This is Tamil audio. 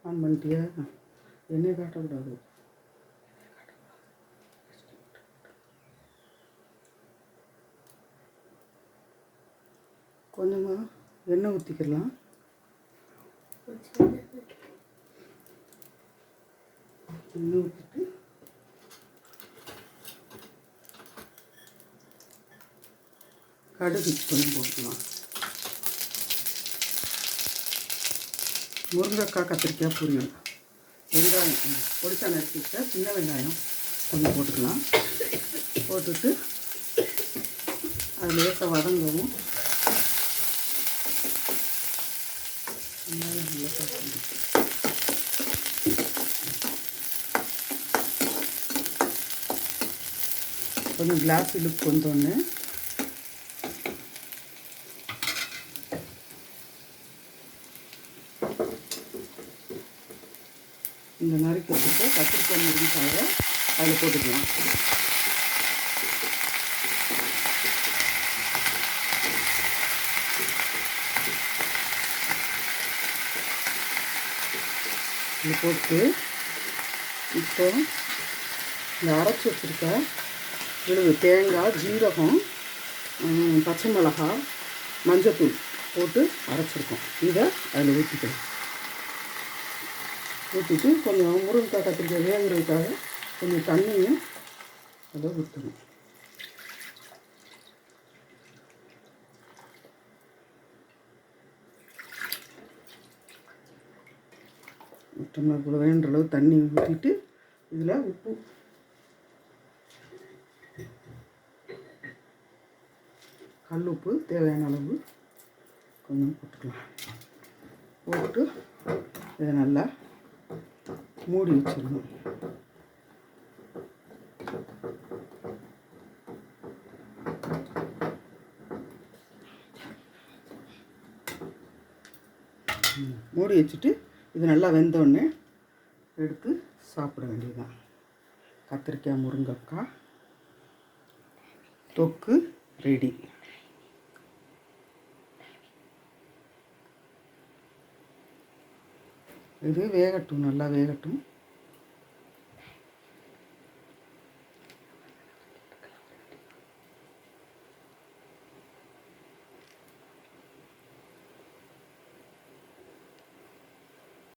ஆன் பண்ணிட்டியா? எண்ணெய் காட்டக்கூடாது. கொஞ்சமாக எண்ணெய் ஊற்றிக்கலாம். எண்ணெய் ஊற்றிட்டு கடுகு கொஞ்சம் போட்டுக்கலாம். முருங்கைக்காய், கத்திரிக்காய் பொரியல். வெங்காயம் பொடிசா நறுக்கிட்ட சின்ன வெங்காயம் கொஞ்சம் போட்டுக்கலாம். போட்டுட்டு அது லேசாக வதங்கவும் கொஞ்சம் கிளாஸ் லுக் வந்தோடனே இந்த நறுக்கி வச்சுட்டு கத்திரிக்காய் முருங்கைக்காயை அதில் போட்டுக்கலாம். இதில் போட்டு இப்போ இந்த அரைச்சி வச்சுருக்க விழுது தேங்காய், ஜீரகம், பச்சை மிளகாய், மஞ்சத்தூள் போட்டு அரைச்சிருக்கோம். இதை அதில் ஊற்றிக்கலாம். ஊற்றிட்டு கொஞ்சம் முருங்கைக்காய், கத்திரிக்காய் வேகிறதுக்காக கொஞ்சம் தண்ணியும் அதை ஊற்றணும். டம்ளர் வேணுன்ற அளவு தண்ணி ஊற்றிட்டு இதில் உப்பு கல் உப்பு தேவையான அளவு கொஞ்சம் போட்டுக்கலாம். போட்டு இதை நல்லா மூடி வச்சிடணும். மூடி வச்சுட்டு இது நல்லா வெந்தோடனே எடுத்து சாப்பிட வேண்டியதுதான். கத்திரிக்காய் முருங்கைக்காய் தொக்கு ரெடி. இது வேகட்டும், நல்லா வேகட்டும்.